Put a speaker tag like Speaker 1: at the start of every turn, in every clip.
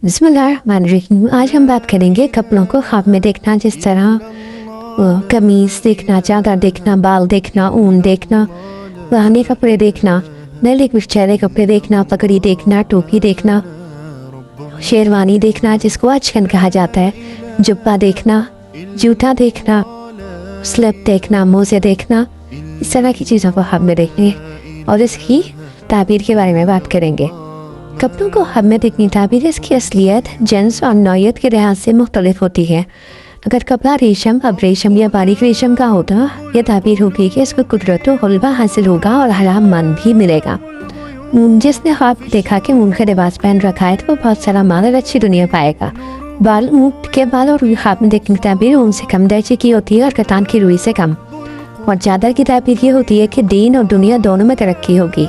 Speaker 1: बिस्मिल्लाहिर्रहमानिर्रहीम। आज हम बात करेंगे कपड़ों को ख्वाब में देखना, जिस तरह कमीज़ देखना, चादर देखना, बाल देखना, ऊन देखना, पुराने कपड़े देखना, नए बिछाए कपड़े देखना, पगड़ी देखना, टोपी देखना, शेरवानी देखना जिसको अचकन कहा जाता है, जुब्बा देखना, जूता देखना, स्लिप देखना, मोज़े देखना, इस तरह की चीज़ों को ख्वाब में देखेंगे और इसकी ताबीर के बारे में बात करेंगे। कपड़ों को ख्वाब में देखनी ताबीर इसकी असलियत, जिन्स और नौयत के लिहाज से मुख्तलिफ होती है। अगर कपड़ा रेशम, अब रेशम या बारीक रेशम का होता, यह ताबीर होगी कि इसको कुदरत व गलबा हासिल होगा और हराम मन भी मिलेगा। जिसने ख्वाब देखा कि ऊन का लिबास पहन रखा है तो वो बहुत सारा माल और अच्छी दुनिया पाएगा। बाल, ऊँट के बाल और रुई ख्वाब में देखने की ताबीर ऊन से कम दर्जे की होती है और कतान की रुई से कम। और चादर की ताबीर ये होती है कि दीन और दुनिया दोनों में तरक्की होगी।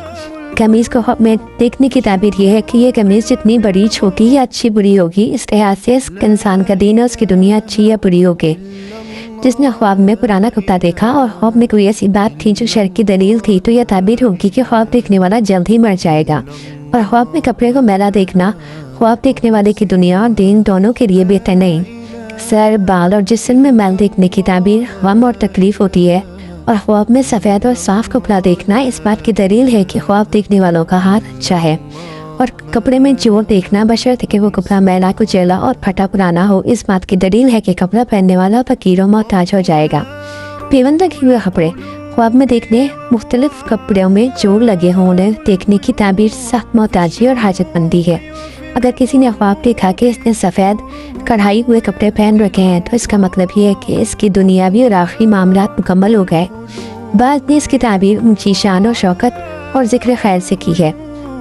Speaker 1: कमीज़ को ख्वाब में देखने की ताबीर ये है कि ये कमीज़ जितनी बड़ी, छोटी या अच्छी बुरी होगी, इस लिहाज से इस इंसान का दीन और उसकी दुनिया अच्छी या बुरी होगी। जिसने ख्वाब में पुराना कपड़ा देखा और ख्वाब में कोई ऐसी बात थी जो शर्क की दलील थी, तो यह ताबीर होगी कि ख्वाब देखने वाला जल्द ही मर जाएगा। और ख्वाब में कपड़े को मैला देखना ख्वाब देखने वाले की दुनिया और दीन दोनों के लिए बेहतर नहीं। सर, बाल और जिस्म में मैल देखने की ताबीर गम और तकलीफ होती है। और ख्वाब में सफ़ेद और साफ़ कपड़ा देखना इस बात की दलील है कि ख्वाब देखने वालों का हाथ अच्छा है। और कपड़े में जोर देखना बशर्ते कि वो कपड़ा मैला, कुचैला और फटा पुराना हो, इस बात की दलील है कि कपड़ा पहनने वाला फकीर और मोहताज हो जाएगा। पेवंद लगे हुए कपड़े ख्वाब में देखने, मुख्तलिफ कपड़ों में जोर लगे होने देखने की ताबीर सख्त मोहताजी और हाजतमंदी है। अगर किसी ने ख्वाब देखा कि इसने सफ़ेद कढ़ाई हुए कपड़े पहन रखे हैं तो इसका मतलब ये है कि इसकी दुनियावी और आखिरी मामलात मुकम्मल हो गए। बाद ने इसकी ताबीर ऊंची शान और शौकत और जिक्र खैर से की है।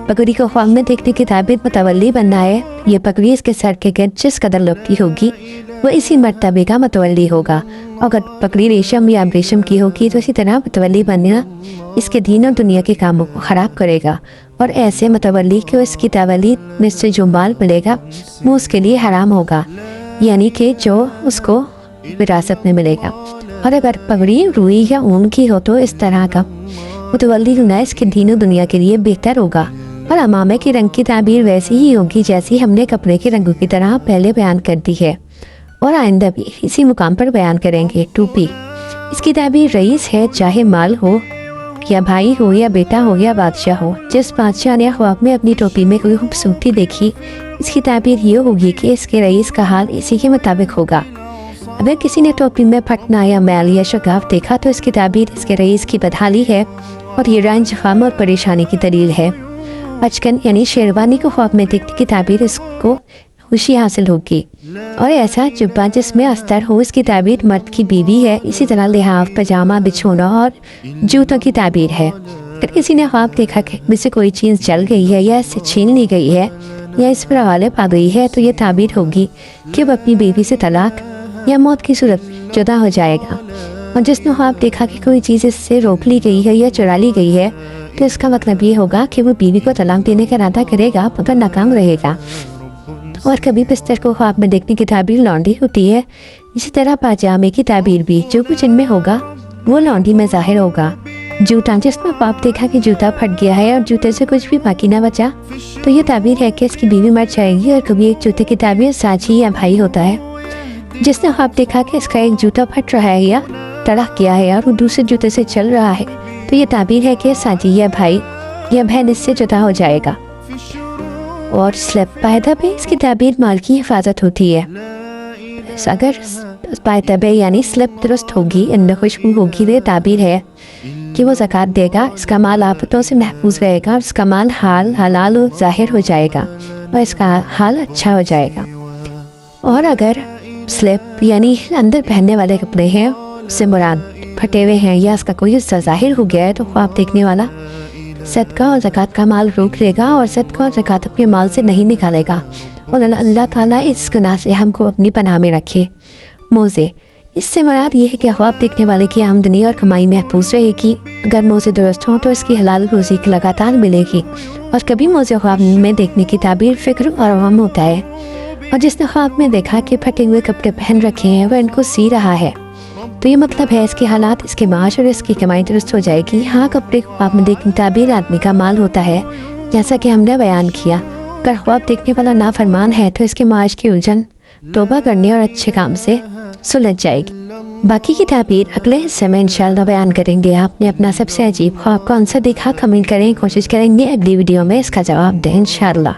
Speaker 1: पगड़ी को ख्वाब में देखने की ताबीर मतवल्ली बनना है। ये पगड़ी इसके सर के गिर्द जिस कदर लपटी होगी वो इसी मर्तबे का मतवल्ली होगा। अगर पगड़ी रेशम या रेशम की होगी तो इसी तरह मतवल्ली बनना इसके दीन और दुनिया के कामों को ख़राब करेगा। और ऐसे मतवल्ली को इसकी तवल्लीद में से जो माल मिलेगा वो उसके लिए हराम होगा, यानी कि जो उसको विरासत में मिलेगा। और अगर पगड़ी रुई या ऊन की हो तो इस तरह का मुतवल्ली होना इसके दीन और दुनिया के लिए बेहतर होगा। और अमामे के रंग की ताबीर वैसी ही होगी जैसी हमने कपड़े के रंगों की तरह पहले बयान कर दी है और आइंदा भी इसी मुकाम पर बयान करेंगे। टोपी, इसकी ताबीर रईस है, चाहे माल हो या भाई हो या बेटा हो या बादशाह हो। जिस बादशाह ने ख्वाब में अपनी टोपी में कोई खूबसूरती देखी, इसकी ताबीर ये होगी कि इसके रईस का हाल इसी के मुताबिक होगा। अगर किसी ने टोपी में फटना या मैल या शगाफ देखा तो इसकी ताबीर इसके रईस की बदहाली है और ये रंज, गम और परेशानी की दलील है। अचकन यानी शेरवानी को ख्वाब में देखने की ताबीर इसको खुशी हासिल होगी। और ऐसा जुब्बा जिसमें अस्तर हो, इसकी ताबीर मर्द की बीवी है। इसी तरह लिहाफ, पजामा, बिछोना और जूतों की ताबीर है। अगर किसी ने ख्वाब देखा कि मुझसे कोई चीज़ जल गई है या इससे छीन ली गई है या इस पर गालिब आ गई है तो ये ताबीर होगी कि वह अपनी बीवी से तलाक या मौत की सूरत जुदा हो जाएगा। और जिसने ख्वाब देखा कि कोई चीज़ इससे रोक ली गई है या चुरा ली गई है तो इसका मतलब ये होगा कि वो बीवी को तलाक देने का इरादा करेगा मगर नाकाम रहेगा। और कभी बिस्तर को ख्वाब में देखने की ताबीर लौंडी होती है। इसी तरह पाजामे की ताबीर भी जो कुछ इनमें होगा वो लौंडी में जाहिर होगा। जूता, जिसमें ख्वाब देखा कि जूता फट गया है और जूते से कुछ भी बाकी ना बचा तो ये ताबीर है कि इसकी बीवी मर जाएगी। और कभी एक जूते की ताबीर साझी या भाई होता है। जिसने ख्वाब देखा कि इसका एक जूता फट रहा है या तड़क गया है और वो दूसरे जूते से चल रहा है तो ये ताबीर है कि साझी या भाई या बहन इससे जुदा हो जाएगा। और स्लिप, पायदाबे, इसकी ताबीर माल की हिफाजत होती है। अगर पायदाबे यानी स्लिप दुरुस्त होगी, इनमें खुशबू होगी, तो ताबीर है कि वो ज़कात देगा, इसका माल आफतों से महफूज रहेगा और इसका माल हलाल और ज़ाहिर हो जाएगा और इसका हाल अच्छा हो जाएगा। और अगर स्लिप यानी अंदर पहनने वाले कपड़े हैं उससे मुराद फटे हुए हैं या इसका कोई हिस्सा ज़ाहिर हो गया है तो ख्वाब देखने वाला सदका और ज़कात का माल रोक लेगा और सदका और ज़कात अपने माल से नहीं निकालेगा। और अल्लाह ताला इस गुनाह से हमको अपनी पनाह में रखे। मोज़े, इससे मुराद ये है कि ख्वाब देखने वाले की आमदनी और कमाई महफूज रहेगी। अगर मोज़े दुरुस्त हों तो इसकी हलाल रोज़ी की लगातार मिलेगी। और कभी मोज़े ख्वाब में देखने की ताबीर फ़िक्र और गम होता है। और जिसने ख्वाब में देखा कि फटे हुए कपड़े पहन रखे हैं वह इनको सी रहा है तो ये मतलब है इसके हालात, इसके माश और इसकी कमाई दुरुस्त हो जाएगी। हाँ, कपड़े को ख्वाब में देखने ताबीर आदमी का माल होता है जैसा कि हमने बयान किया। اگر خواب دیکھنے والا نافرمان ہے تو اس کے معاش کی الجھن توبہ کرنے اور اچھے کام سے سلجھ جائے گی۔ باقی کی تعبیر اگلے حصے میں انشاءاللہ بیان کریں گے۔ آپ نے اپنا سب سے عجیب خواب کون سا دیکھا؟ کمنٹ کریں، کوشش کریں گے اگلی ویڈیو میں اس کا جواب دیں انشاءاللہ۔